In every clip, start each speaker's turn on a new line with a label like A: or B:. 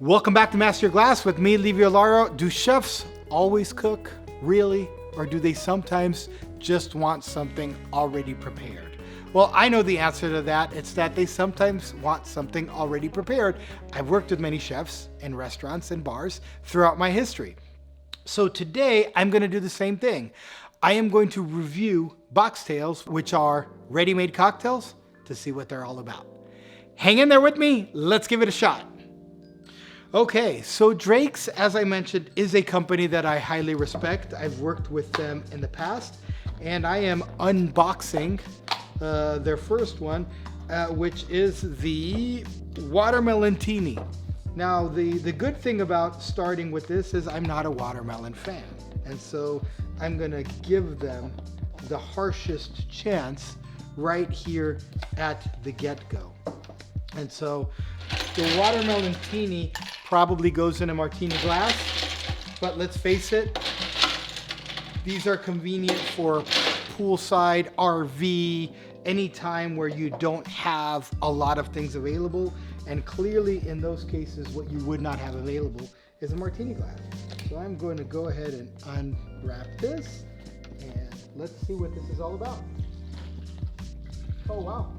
A: Welcome back to Master Your Glass with me, Livio, Lauro. Do chefs always cook, really? Or do they sometimes just want something already prepared? Well, I know the answer to that. It's that they sometimes want something already prepared. I've worked with many chefs in restaurants and bars throughout my history. So today, I'm going to do the same thing. I am going to review BOXTAILS, which are ready-made cocktails, to see what they're all about. Hang in there with me. Let's give it a shot. Okay, so Drake's, as I mentioned, is a company that I highly respect. I've worked with them in the past, and I am unboxing their first one, which is the Watermelon Tini. Now, the good thing about starting with this is I'm not a watermelon fan, and so I'm gonna give them the harshest chance right here at the get-go. And so the Watermelon Tini probably goes in a martini glass, but let's face it, these are convenient for poolside, RV, any time where you don't have a lot of things available. And clearly in those cases, what you would not have available is a martini glass. So I'm going to go ahead and unwrap this and let's see what this is all about. Oh, wow.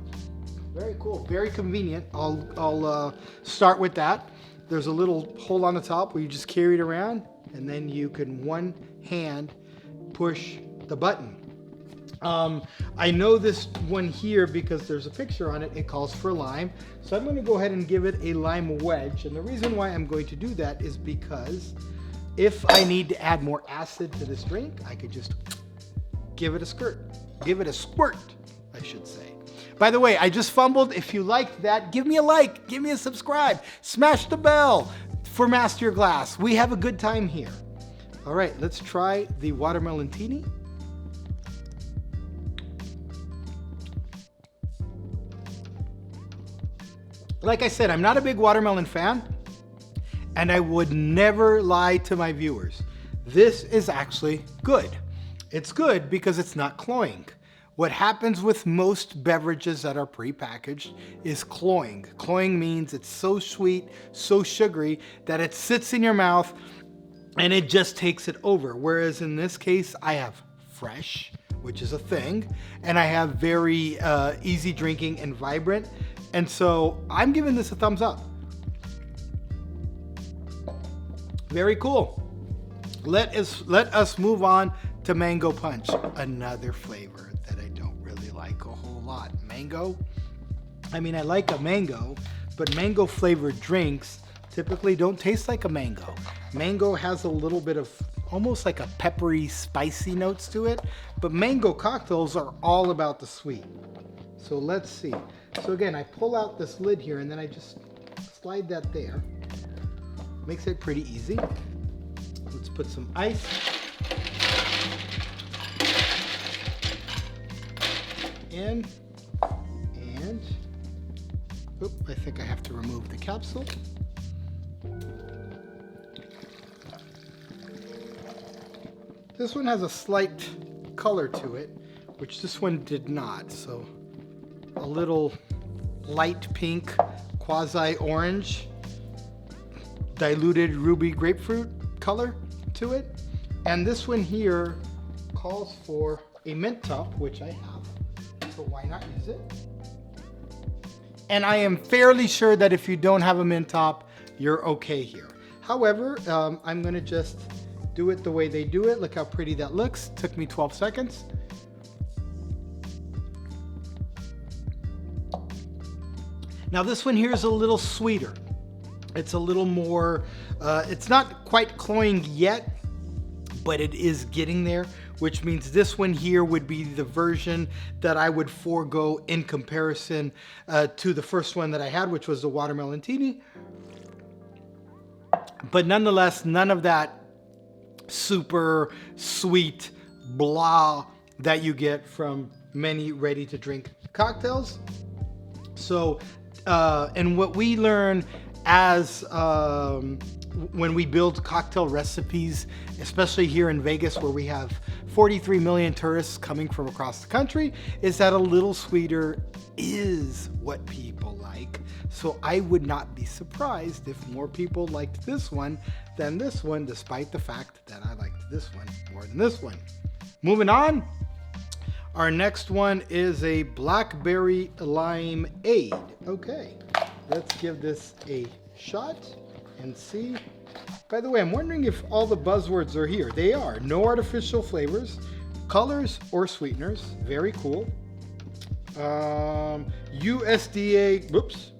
A: Very cool, very convenient. I'll start with that. There's a little hole on the top where you just carry it around, and then you can one hand push the button. I know this one here because there's a picture on it. It calls for lime. So I'm going to go ahead and give it a lime wedge. And the reason why I'm going to do that is because if I need to add more acid to this drink, I could just give it a squirt, I should say. By the way, I just fumbled. If you liked that, give me a like, give me a subscribe, smash the bell for Master Your Glass. We have a good time here. All right, let's try the Watermelon Tini. Like I said, I'm not a big watermelon fan, and I would never lie to my viewers. This is actually good. It's good because it's not cloying. What happens with most beverages that are prepackaged is cloying. Cloying means it's so sweet, so sugary that it sits in your mouth and it just takes it over. Whereas in this case, I have fresh, which is a thing, and I have very easy drinking and vibrant. And so I'm giving this a thumbs up. Very cool. Let us move on to Mango Punch, another flavor that I don't really like a whole lot. Mango, I mean, I like a mango, but mango flavored drinks typically don't taste like a mango. Mango has a little bit of almost like a peppery, spicy notes to it, but mango cocktails are all about the sweet. So let's see. So again, I pull out this lid here and then I just slide that there. Makes it pretty easy. Let's put some ice. In and I think I have to remove the capsule. This one has a slight color to it, which this one did not. So a little light pink, quasi orange, diluted ruby grapefruit color to it. And this one here calls for a mint top, which I have. So why not use it? And I am fairly sure that if you don't have a mint top, you're okay here. However, I'm gonna just do it the way they do it. Look how pretty that looks. Took me 12 seconds. Now this one here is a little sweeter. It's a little more, it's not quite cloying yet, but it is getting there, which means this one here would be the version that I would forego in comparison to the first one that I had, which was the Watermelon Tini. But nonetheless, none of that super sweet blah that you get from many ready to drink cocktails. So, and what we learn as when we build cocktail recipes, especially here in Vegas where we have 43 million tourists coming from across the country, is that a little sweeter is what people like. So I would not be surprised if more people liked this one than this one, despite the fact that I liked this one more than this one. Moving on, our next one is a blackberry limeade. Okay, let's give this a shot and see. By the way, I'm wondering if all the buzzwords are here. They are. No artificial flavors, colors, or sweeteners. Very cool. USDA, oops.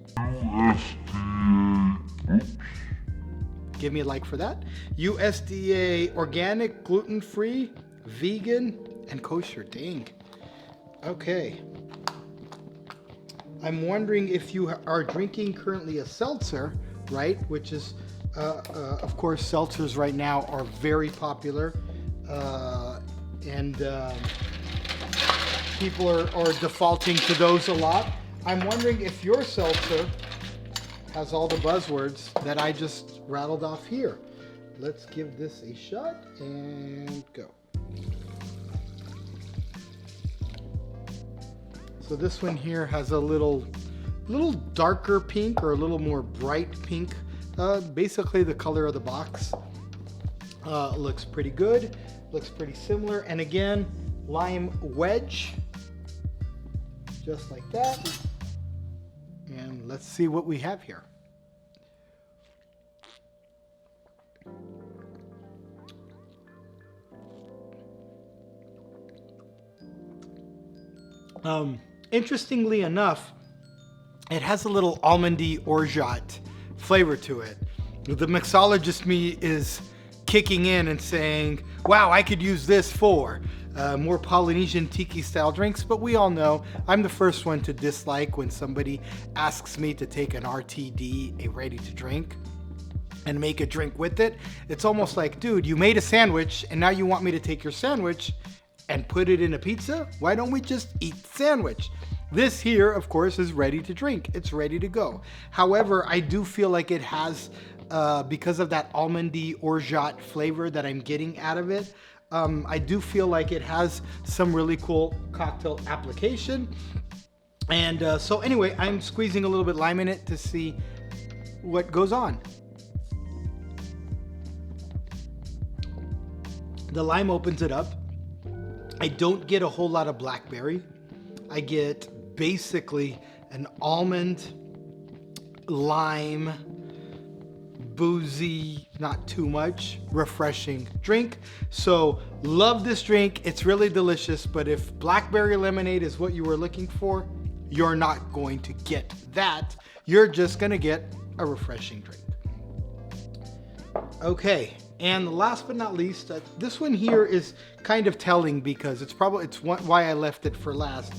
A: Give me a like for that. USDA Organic, gluten-free, vegan, and kosher. Dang. Okay. I'm wondering if you are drinking currently a seltzer, right? Which is, of course, seltzers right now are very popular. And people are defaulting to those a lot. I'm wondering if your seltzer has all the buzzwords that I just rattled off here. Let's give this a shot and go. So this one here has a little darker pink or a little more bright pink. Basically the color of the box. Looks pretty good. Looks pretty similar. And again, lime wedge. Just like that. And let's see what we have here. Interestingly enough, it has a little almondy orgeat flavor to it. The mixologist me is kicking in and saying, wow, I could use this for more Polynesian tiki style drinks, but we all know I'm the first one to dislike when somebody asks me to take an RTD, a ready to drink, and make a drink with it. It's almost like, dude, you made a sandwich and now you want me to take your sandwich and put it in a pizza? Why don't we just eat the sandwich? This here, of course, is ready to drink. It's ready to go. However, I do feel like it has, because of that almondy orgeat flavor that I'm getting out of it, I do feel like it has some really cool cocktail application. And so anyway, I'm squeezing a little bit lime in it to see what goes on. The lime opens it up. I don't get a whole lot of blackberry. I get basically an almond, lime, boozy, not too much, refreshing drink. So love this drink. It's really delicious, but if blackberry lemonade is what you were looking for, you're not going to get that. You're just gonna get a refreshing drink. Okay. And last but not least, this one here is kind of telling because it's why I left it for last,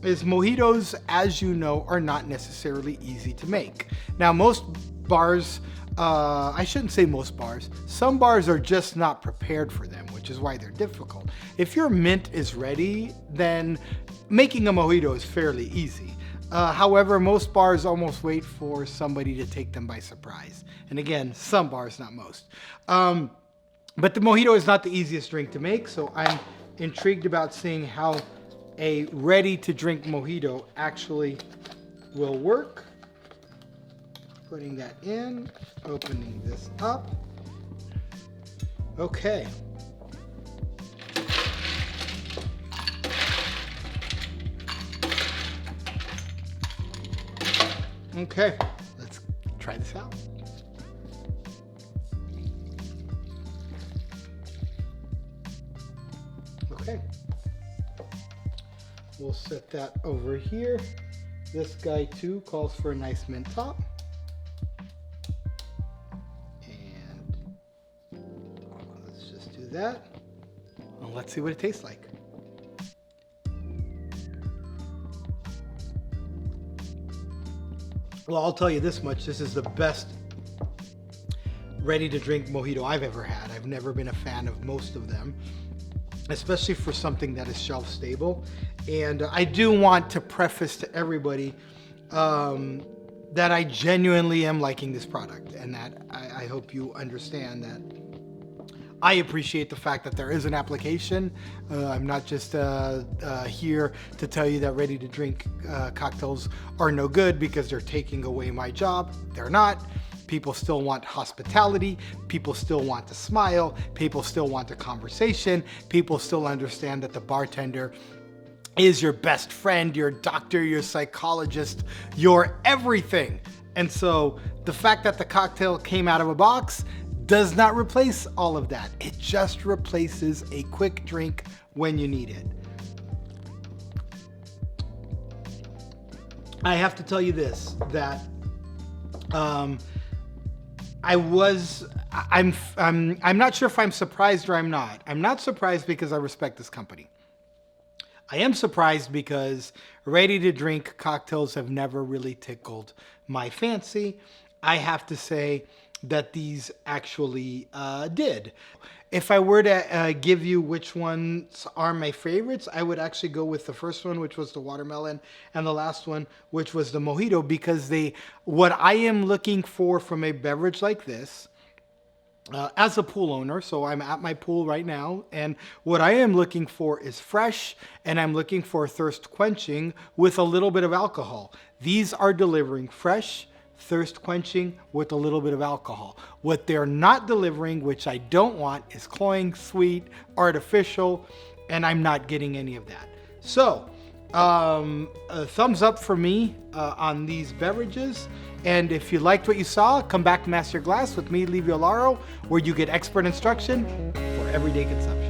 A: is mojitos, as you know, are not necessarily easy to make. Now, most bars, I shouldn't say most bars, some bars are just not prepared for them, which is why they're difficult. If your mint is ready, then making a mojito is fairly easy. However, most bars almost wait for somebody to take them by surprise. And again, some bars, not most. But the mojito is not the easiest drink to make, so I'm intrigued about seeing how a ready-to-drink mojito actually will work. Putting that in, opening this up. Okay. Okay, let's try this out. Okay, we'll set that over here. This guy too calls for a nice mint top. And let's just do that. Well, let's see what it tastes like. Well, I'll tell you this much, this is the best ready-to-drink mojito I've ever had. I've never been a fan of most of them, especially for something that is shelf-stable. And I do want to preface to everybody, that I genuinely am liking this product, and that I hope you understand that I appreciate the fact that there is an application. I'm not just here to tell you that ready to drink cocktails are no good because they're taking away my job. They're not. People still want hospitality. People still want to smile. People still want a conversation. People still understand that the bartender is your best friend, your doctor, your psychologist, your everything. And so the fact that the cocktail came out of a box does not replace all of that. It just replaces a quick drink when you need it. I have to tell you this, that I'm not sure if I'm surprised or I'm not. I'm not surprised because I respect this company. I am surprised because ready to drink cocktails have never really tickled my fancy. I have to say that these actually did. If I were to give you which ones are my favorites, I would actually go with the first one, which was the watermelon, and the last one, which was the mojito, because what I am looking for from a beverage like this, as a pool owner, so I'm at my pool right now, and what I am looking for is fresh, and I'm looking for thirst quenching with a little bit of alcohol. These are delivering fresh, thirst quenching with a little bit of alcohol. What they're not delivering, which I don't want, is cloying, sweet, artificial, and I'm not getting any of that. So, a thumbs up for me on these beverages. And if you liked what you saw, come back to Master Your Glass with me, Livio Lauro, where you get expert instruction for everyday consumption.